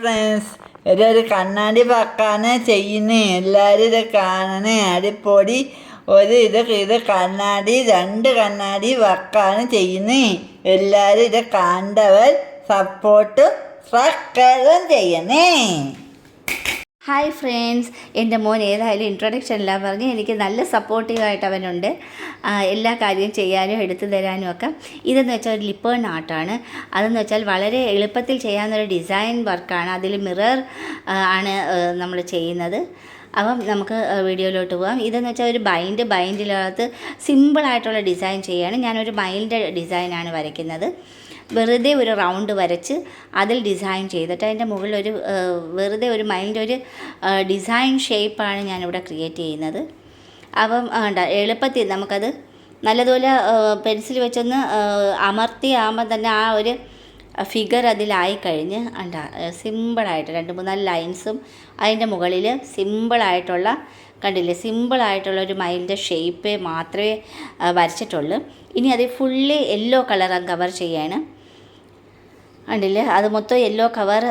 Friends, ഇതൊരു കണ്ണാടി വെക്കാണ് ചെയ്യുന്നത്. എല്ലാവരും ഇത് കാണണേ, അടിപൊളി. ഇത് കണ്ണാടി, 2 കണ്ണാടി വെക്കാണ് ചെയ്യുന്നത്. എല്ലാവരും ഇത് കണ്ടവർ സപ്പോർട്ട് സബ്സ്ക്രൈബും ചെയ്യണേ. ഹായ് ഫ്രണ്ട്സ്, എൻ്റെ മോൻ ഏതായാലും ഇൻട്രൊഡക്ഷനെല്ലാം പറഞ്ഞ് എനിക്ക് നല്ല സപ്പോർട്ടീവായിട്ട് അവനുണ്ട്. എല്ലാ കാര്യവും ചെയ്യാനും എടുത്തു തരാനും ഒക്കെ. ഇതെന്ന് വെച്ചാൽ ഒരു ലിപ്പേൺ ആർട്ടാണ്. അതെന്ന് വെച്ചാൽ വളരെ എളുപ്പത്തിൽ ചെയ്യാവുന്നൊരു ഡിസൈൻ വർക്കാണ്. അതിൽ മിറർ ആണ് നമ്മൾ ചെയ്യുന്നത്. അപ്പം നമുക്ക് വീഡിയോയിലോട്ട് പോകാം. ഇതെന്ന് വെച്ചാൽ ഒരു ബൈൻഡിനകത്ത് സിമ്പിളായിട്ടുള്ള ഡിസൈൻ ചെയ്യുകയാണ്. ഞാനൊരു മൈൽഡ് ഡിസൈനാണ് വരയ്ക്കുന്നത്. വെറുതെ ഒരു റൗണ്ട് വരച്ച് അതിൽ ഡിസൈൻ ചെയ്തിട്ട് അതിൻ്റെ മുകളിലൊരു വെറുതെ ഒരു ഒരു ഡിസൈൻ ഷേപ്പാണ് ഞാനിവിടെ ക്രിയേറ്റ് ചെയ്യുന്നത്. അപ്പം എളുപ്പത്തിൽ നമുക്കത് നല്ലതുപോലെ പെൻസിൽ വെച്ചൊന്ന് അമർത്തിയാകുമ്പോൾ തന്നെ ആ ഒരു ഫിഗർ അതിലായി കഴിഞ്ഞ് സിമ്പിളായിട്ട് 2-3 ലൈൻസും അതിൻ്റെ മുകളിൽ സിമ്പിളായിട്ടുള്ള കണ്ടില്ലേ, സിമ്പിളായിട്ടുള്ള ഒരു മൈൽഡ് ഷേപ്പ് മാത്രമേ വരച്ചിട്ടുള്ളൂ. ഇനി അത് ഫുള്ളി യെല്ലോ കളർ കവർ ചെയ്യാണ്. കണ്ടില്ലേ, അത് മൊത്തം യെല്ലോ കവർ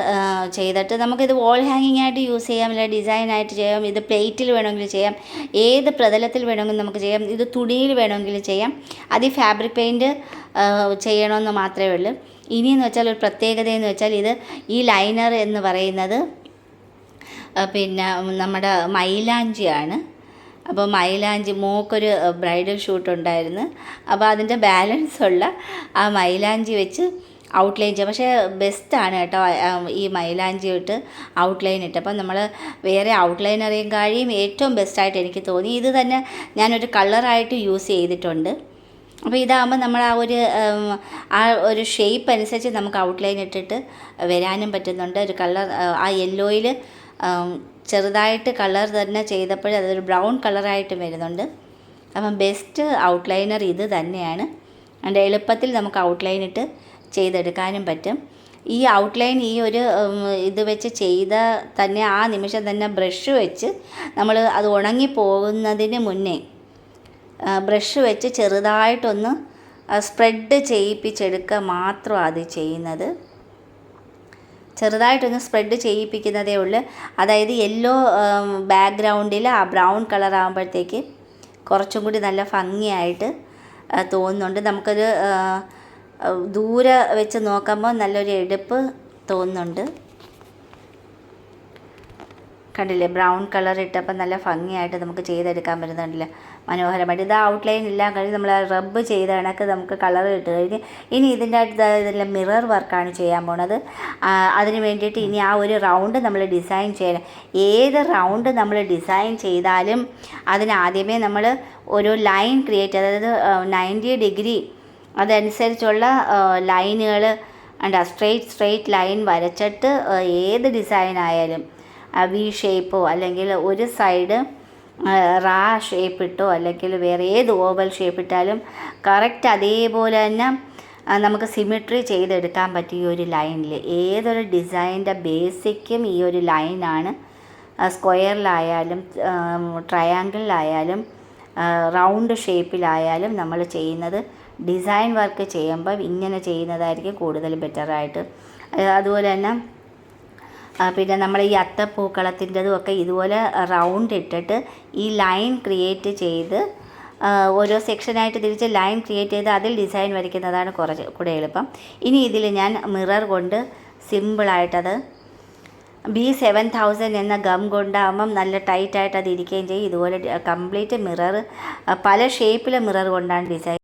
ചെയ്തിട്ട് നമുക്കിത് വോൾ ഹാങ്ങിങ് ആയിട്ട് യൂസ് ചെയ്യാം, അല്ല ഡിസൈനായിട്ട് ചെയ്യാം. ഇത് പ്ലേറ്റിൽ വേണമെങ്കിൽ ചെയ്യാം, ഏത് പ്രതലത്തിൽ വേണമെങ്കിലും നമുക്ക് ചെയ്യാം. ഇത് തുണിയിൽ വേണമെങ്കിൽ ചെയ്യാം. അത് ഈ ഫാബ്രിക് പെയിൻറ്റ് ചെയ്യണമെന്ന് മാത്രമേ ഉള്ളൂ. ഇനിയെന്ന് വെച്ചാൽ ഒരു പ്രത്യേകതയെന്ന് വെച്ചാൽ ഈ ലൈനർ എന്ന് പറയുന്നത് പിന്നെ നമ്മുടെ മൈലാഞ്ചിയാണ്. അപ്പോൾ മൈലാഞ്ചി മോക്കൊരു ബ്രൈഡൽ ഷൂട്ട് ഉണ്ടായിരുന്നു. അപ്പോൾ അതിൻ്റെ ബാലൻസുള്ള ആ മൈലാഞ്ചി വെച്ച് ഔട്ട്ലൈൻ ചെയ്യാം. പക്ഷേ ബെസ്റ്റാണ് കേട്ടോ ഈ മൈലാഞ്ചി ഇട്ട് ഔട്ട്ലൈൻ ഇട്ട്. അപ്പം നമ്മൾ വേറെ ഔട്ട്ലൈനറേയും കഴിയും ഏറ്റവും ബെസ്റ്റായിട്ട് എനിക്ക് തോന്നി. ഇത് തന്നെ ഞാനൊരു കളറായിട്ട് യൂസ് ചെയ്തിട്ടുണ്ട്. അപ്പോൾ ഇതാകുമ്പോൾ നമ്മൾ ആ ഒരു ഷേപ്പ് അനുസരിച്ച് നമുക്ക് ഔട്ട്ലൈൻ ഇട്ടിട്ട് വരാനും പറ്റുന്നുണ്ട്. ഒരു കളർ ആ യെല്ലോയിൽ ചെറുതായിട്ട് കളർ തന്നെ ചെയ്തപ്പോൾ അതൊരു ബ്രൗൺ കളറായിട്ട് വരുന്നുണ്ട്. അപ്പം ബെസ്റ്റ് ഔട്ട്ലൈനർ ഇത് തന്നെയാണ്. അതിൻ്റെ എളുപ്പത്തിൽ നമുക്ക് ഔട്ട്ലൈൻ ഇട്ട് ചെയ്തെടുക്കാനും പറ്റും. ഈ ഔട്ട്ലൈൻ ഈ ഒരു ഇത് വെച്ച് ചെയ്ത തന്നെ ആ നിമിഷം തന്നെ ബ്രഷ് വെച്ച് നമ്മൾ അത് ഉണങ്ങിപ്പോകുന്നതിന് മുന്നേ ബ്രഷ് വെച്ച് ചെറുതായിട്ടൊന്ന് സ്പ്രെഡ് ചെയ്യിപ്പിച്ചെടുക്കുക മാത്രം അത് ചെയ്യുന്നത്. ചെറുതായിട്ടൊന്ന് സ്പ്രെഡ് ചെയ്യിപ്പിക്കുന്നതേ ഉള്ളൂ. അതായത് യെല്ലോ ബാക്ക്ഗ്രൗണ്ടിൽ ആ ബ്രൗൺ കളർ ആകുമ്പോഴത്തേക്ക് കുറച്ചും കൂടി നല്ല ഭംഗിയായിട്ട് തോന്നുന്നുണ്ട്. നമുക്കൊരു ദൂരെ വെച്ച് നോക്കുമ്പോൾ നല്ലൊരു എടുപ്പ് തോന്നുന്നുണ്ട്. കണ്ടില്ലേ, ബ്രൗൺ കളർ ഇട്ടപ്പോൾ നല്ല ഭംഗിയായിട്ട് നമുക്ക് ചെയ്തെടുക്കാൻ പറ്റുന്നുണ്ടല്ലോ, മനോഹരമായിട്ട്. ഇത് ഔട്ട്ലൈൻ എല്ലാം കഴിഞ്ഞ് നമ്മൾ റബ്ബ് ചെയ്ത കണക്ക് നമുക്ക് കളർ ഇട്ട് കഴിഞ്ഞ് ഇനി ഇതിൻ്റെ മിറർ വർക്കാണ് ചെയ്യാൻ പോണത്. അതിന് വേണ്ടിയിട്ട് ഇനി ആ ഒരു റൗണ്ട് നമ്മൾ ഡിസൈൻ ചെയ്യണം. ഏത് റൗണ്ട് നമ്മൾ ഡിസൈൻ ചെയ്താലും അതിനാദ്യമേ നമ്മൾ ഒരു ലൈൻ ക്രിയേറ്റ്, അതായത് 90 ഡിഗ്രി അതനുസരിച്ചുള്ള ലൈനുകൾ സ്ട്രെയിറ്റ് ലൈൻ വരച്ചിട്ട് ഏത് ഡിസൈൻ ആയാലും വി ഷേപ്പോ അല്ലെങ്കിൽ ഒരു സൈഡ് റാ ഷേപ്പ് ഇട്ടോ അല്ലെങ്കിൽ വേറെ ഏത് ഓവൽ ഷേപ്പ് ഇട്ടാലും കറക്റ്റ് അതേപോലെ തന്നെ നമുക്ക് സിമിട്രി ചെയ്തെടുക്കാൻ പറ്റിയ ഒരു ലൈനിൽ. ഏതൊരു ഡിസൈനിൻ്റെ ബേസിക്കും ഈ ഒരു ലൈനാണ്. സ്ക്വയറിലായാലും ട്രയാങ്കിളിലായാലും റൗണ്ട് ഷേപ്പിലായാലും നമ്മൾ ചെയ്യുന്നത്. ഡിസൈൻ വർക്ക് ചെയ്യുമ്പോൾ ഇങ്ങനെ ചെയ്യുന്നതായിരിക്കും കൂടുതൽ ബെറ്ററായിട്ട്. അതുപോലെ തന്നെ പിന്നെ നമ്മൾ ഈ അത്തപ്പൂക്കളത്തിൻ്റെതും ഒക്കെ ഇതുപോലെ റൗണ്ട് ഇട്ടിട്ട് ഈ ലൈൻ ക്രിയേറ്റ് ചെയ്ത് ഓരോ സെക്ഷനായിട്ട് തിരിച്ച് ലൈൻ ക്രിയേറ്റ് ചെയ്ത് അതിൽ ഡിസൈൻ വരയ്ക്കുന്നതാണ് കൂടെ എളുപ്പം. ഇനി ഇതിൽ ഞാൻ മിറർ കൊണ്ട് സിമ്പിളായിട്ടത് B7000 എന്ന ഗം കൊണ്ടാകുമ്പം നല്ല ടൈറ്റായിട്ട് അത് ഇരിക്കുകയും ചെയ്യും. ഇതുപോലെ കംപ്ലീറ്റ് മിറർ പല ഷേപ്പിലെ മിറർ കൊണ്ടാണ് ഡിസൈൻ